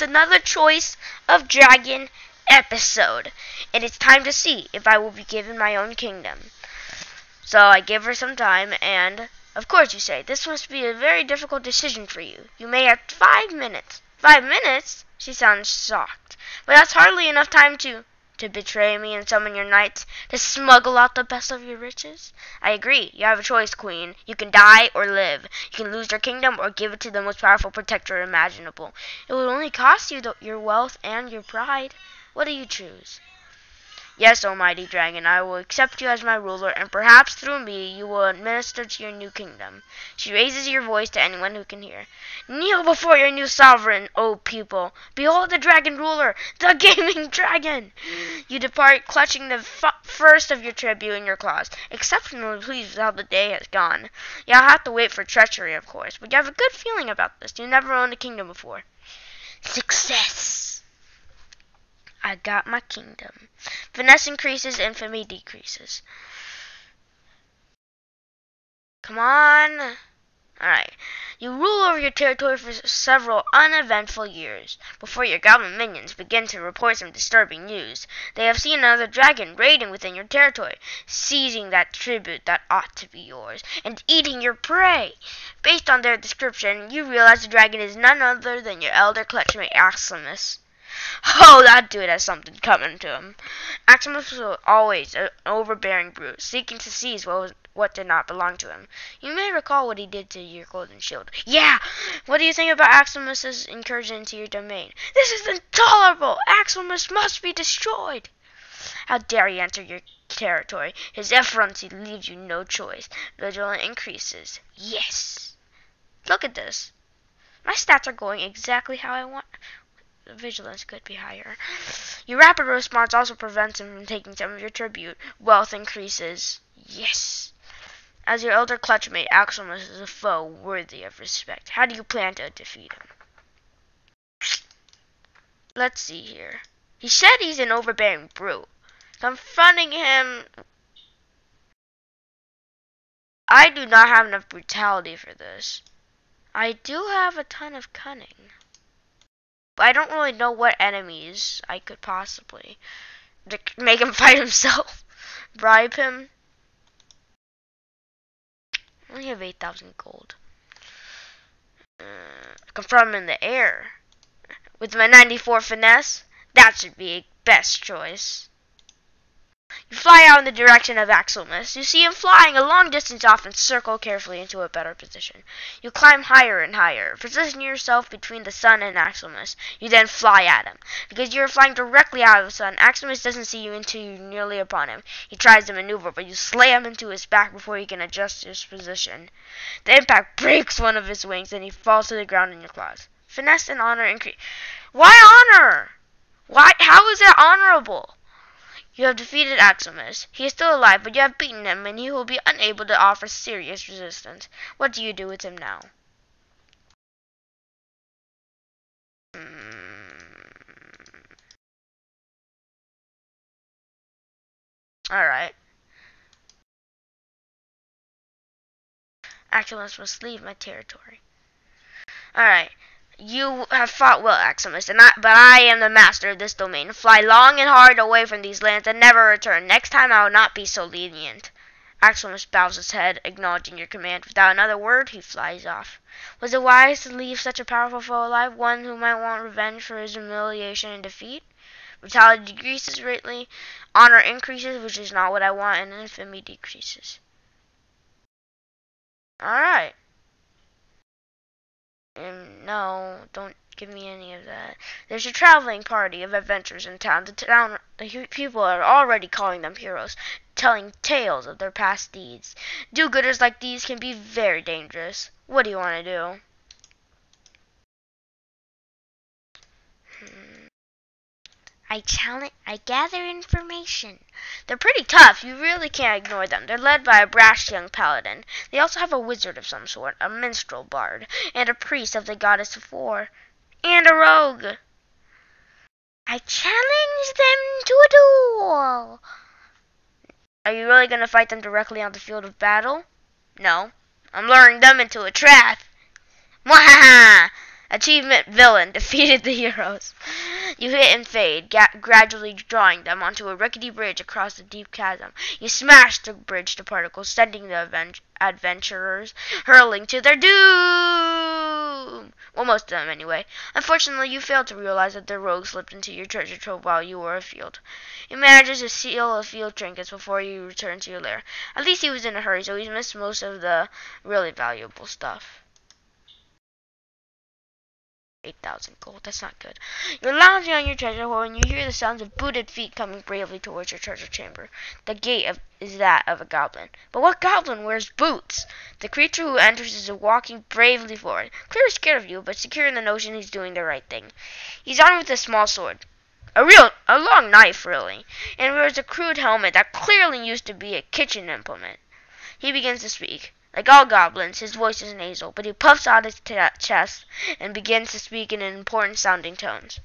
another Choice of Dragon episode. And it's time to see if I will be given my own kingdom. So I give her some time, and of course you say, this must be a very difficult decision for you. You may have 5 minutes. 5 minutes? She sounds shocked. But that's hardly enough time to betray me and summon your knights, to smuggle out the best of your riches? I agree. You have a choice, Queen. You can die or live. You can lose your kingdom or give it to the most powerful protector imaginable. It will only cost you your wealth and your pride. What do you choose? Yes, O mighty dragon, I will accept you as my ruler, and perhaps through me you will administer to your new kingdom. She raises your voice to anyone who can hear. Kneel before your new sovereign, O people. Behold the dragon ruler, the gaming dragon. You depart clutching the first of your tribute in your claws, exceptionally pleased with how the day has gone. You'll have to wait for treachery, of course, but you have a good feeling about this. You never owned a kingdom before. Success! I got my kingdom. Finesse increases, infamy decreases. Come on. Alright. You rule over your territory for several uneventful years, before your goblin minions begin to report some disturbing news. They have seen another dragon raiding within your territory, seizing that tribute that ought to be yours, and eating your prey. Based on their description, you realize the dragon is none other than your elder clutchmate Axilmeus. Oh, that dude has something coming to him. Axilmeus was always an overbearing brute, seeking to seize what did not belong to him. You may recall what he did to your golden shield. Yeah! What do you think about Axilmeus' incursion into your domain? This is intolerable! Axilmeus must be destroyed! How dare he enter your territory? His effrontery leaves you no choice. Vigilance increases. Yes! Look at this. My stats are going exactly how I want. Vigilance could be higher. Your rapid response also prevents him from taking some of your tribute. Wealth increases. Yes. As your elder clutchmate, Axilmeus is a foe worthy of respect. How do you plan to defeat him? Let's see here. He said he's an overbearing brute. Confronting him... I do not have enough brutality for this. I do have a ton of cunning. But I don't really know what enemies I could possibly make him fight himself. Bribe him. I only have 8,000 gold. Confront him in the air. With my 94 finesse, that should be a best choice. You fly out in the direction of Axilmeus. You see him flying a long distance off and circle carefully into a better position. You climb higher and higher, position yourself between the sun and Axilmeus. You then fly at him. Because you are flying directly out of the sun, Axilmeus doesn't see you until you are nearly upon him. He tries to maneuver, but you slam into his back before he can adjust his position. The impact breaks one of his wings, and he falls to the ground in your claws. Finesse and honor increase. Why honor? Why? How is that honorable? You have defeated Axilmeus. He is still alive, but you have beaten him, and he will be unable to offer serious resistance. What do you do with him now? Alright. Axilmeus must leave my territory. Alright. You have fought well, Axilmeus, but I am the master of this domain. Fly long and hard away from these lands and never return. Next time I will not be so lenient. Axilmeus bows his head, acknowledging your command. Without another word, he flies off. Was it wise to leave such a powerful foe alive, one who might want revenge for his humiliation and defeat? Brutality decreases greatly, honor increases, which is not what I want, and infamy decreases. Alright. No, don't give me any of that. There's a traveling party of adventurers in town. The people are already calling them heroes, telling tales of their past deeds. Do-gooders like these can be very dangerous. What do you want to do? I gather information. They're pretty tough. You really can't ignore them. They're led by a brash young paladin. They also have a wizard of some sort, a minstrel bard, and a priest of the goddess of war, and a rogue. I challenge them to a duel. Are you really going to fight them directly on the field of battle? No. I'm luring them into a trap. Mwahaha! Achievement villain defeated the heroes. You hit and fade, gradually drawing them onto a rickety bridge across the deep chasm. You smash the bridge to particles, sending the adventurers hurling to their doom. Well, most of them anyway. Unfortunately, you failed to realize that the rogue slipped into your treasure trove while you were afield. He manages to steal a few trinkets before you return to your lair. At least he was in a hurry, so he missed most of the really valuable stuff. 8,000 gold. That's not good. You're lounging on your treasure hole and you hear the sounds of booted feet coming bravely towards your treasure chamber. The gate is that of a goblin. But what goblin wears boots? The creature who enters is walking bravely forward, clearly scared of you, but secure in the notion he's doing the right thing. He's armed with a small sword. A long knife, really, and wears a crude helmet that clearly used to be a kitchen implement. He begins to speak. Like all goblins, his voice is nasal, but he puffs out his chest and begins to speak in important-sounding tones.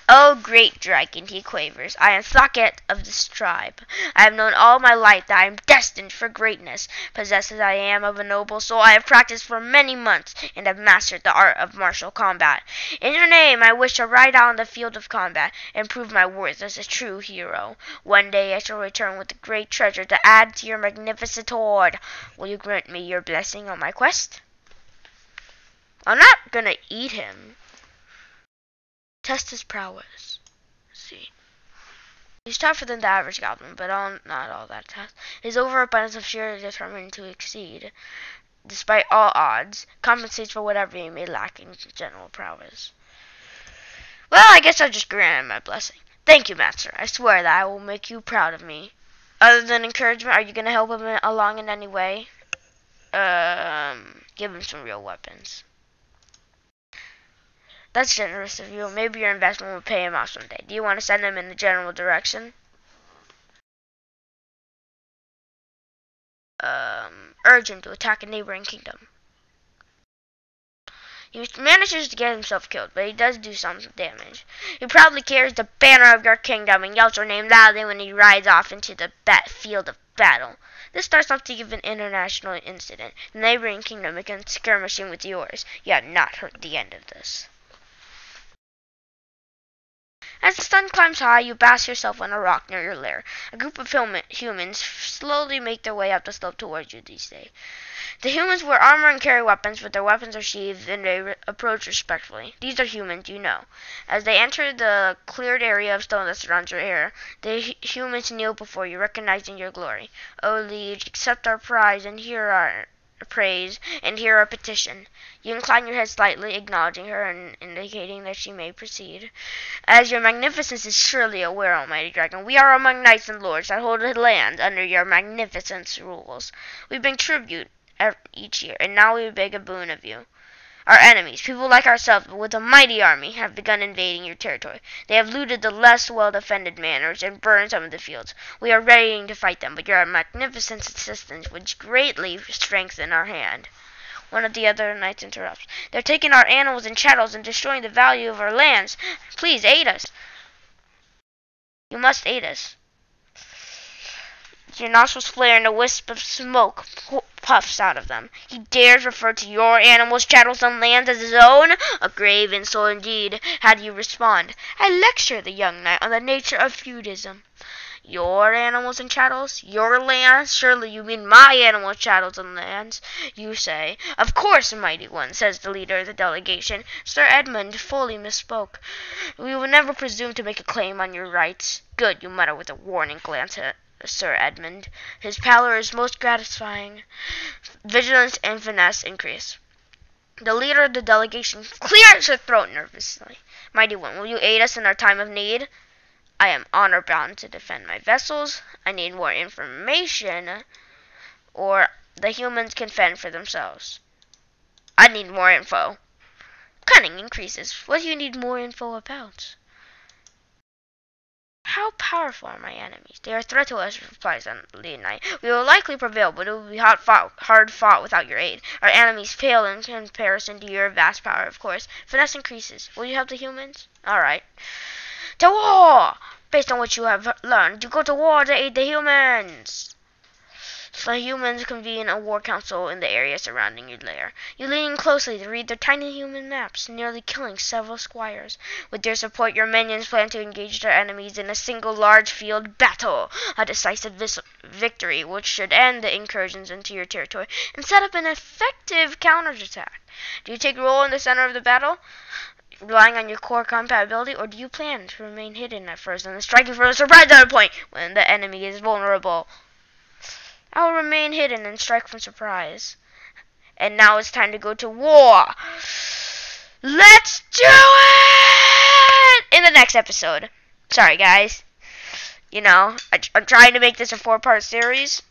"Oh, great dragon," he quavers, "I am Socket of this tribe. I have known all my life that I am destined for greatness. Possessed as I am of a noble soul, I have practiced for many months and have mastered the art of martial combat. In your name, I wish to ride out on the field of combat and prove my worth as a true hero. One day I shall return with a great treasure to add to your magnificent hoard. Will you grant me your blessing on my quest?" I'm not gonna eat him. Test his prowess. Let's see. He's tougher than the average goblin, but not all that tough. His overabundance of sheer determined to exceed, despite all odds, compensates for whatever he may lack in general prowess. Well, I guess I'll just grant him my blessing. Thank you, master. I swear that I will make you proud of me. Other than encouragement, are you going to help him along in any way? Give him some real weapons. That's generous of you. Maybe your investment will pay him off someday. Do you want to send him in the general direction? Urge him to attack a neighboring kingdom. He manages to get himself killed, but he does do some damage. He proudly carries the banner of your kingdom and yells your name loudly when he rides off into the field of battle. This starts off to give an international incident. The neighboring kingdom begins skirmishing with yours. You have not heard the end of this. As the sun climbs high, you bask yourself on a rock near your lair. A group of humans slowly make their way up the slope towards you these days. The humans wear armor and carry weapons, but their weapons are sheathed and they approach respectfully. These are humans, you know. As they enter the cleared area of stone that surrounds your lair, the humans kneel before you, recognizing your glory. O liege, accept our prize and hear our praise and hear our petition. You incline your head slightly, acknowledging her and indicating that she may proceed. As your magnificence is surely aware, almighty dragon, we are among knights and lords that hold lands under your magnificence rules. We bring tribute each year, and now we beg a boon of you. Our enemies, people like ourselves, but with a mighty army, have begun invading your territory. They have looted the less well-defended manors and burned some of the fields. We are ready to fight them, but your magnificent assistance would greatly strengthen our hand. One of the other knights interrupts. They're taking our animals and chattels and destroying the value of our lands. Please aid us. You must aid us. Your nostrils flare and a wisp of smoke puffs out of them. He dares refer to your animals, chattels, and lands as his own? A grave insult indeed. How do you respond? I lecture the young knight on the nature of feudism. Your animals and chattels? Your lands? Surely you mean my animals, chattels, and lands, you say. Of course, mighty one, says the leader of the delegation. Sir Edmund fully misspoke. We will never presume to make a claim on your rights. Good, you mutter with a warning glance at Sir Edmund. His pallor is most gratifying. Vigilance and finesse increase. The leader of the delegation clears her throat nervously. Mighty one, will you aid us in our time of need? I am honor-bound to defend my vessels. I need more information, or the humans can fend for themselves. I need more info. Cunning increases. What do you need more info about? How powerful are my enemies? They are a threat to us, replies the knight. We will likely prevail, but it will be hard fought without your aid. Our enemies pale in comparison to your vast power, of course. Finesse increases. Will you help the humans? All right. To war! Based on what you have learned, you go to war to aid the humans. The humans convene a war council in the area surrounding your lair. You lean closely to read their tiny human maps, nearly killing several squires. With their support, your minions plan to engage their enemies in a single large field battle, a decisive victory which should end the incursions into your territory and set up an effective counterattack. Do you take role in the center of the battle, relying on your core combat ability, or do you plan to remain hidden at first and then striking for a surprise at a point when the enemy is vulnerable? I will remain hidden and strike from surprise. And now it's time to go to war. Let's do it! In the next episode. Sorry, guys. You know, I'm trying to make this a 4-part series.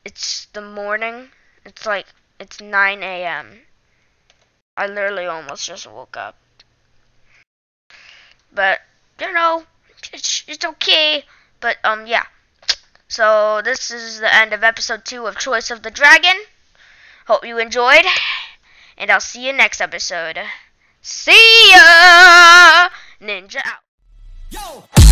It's the morning. It's 9 a.m. I literally almost just woke up. But, you know, it's okay. But, yeah. So, this is the end of episode 2 of Choice of the Dragon. Hope you enjoyed. And I'll see you next episode. See ya! Ninja out. Yo!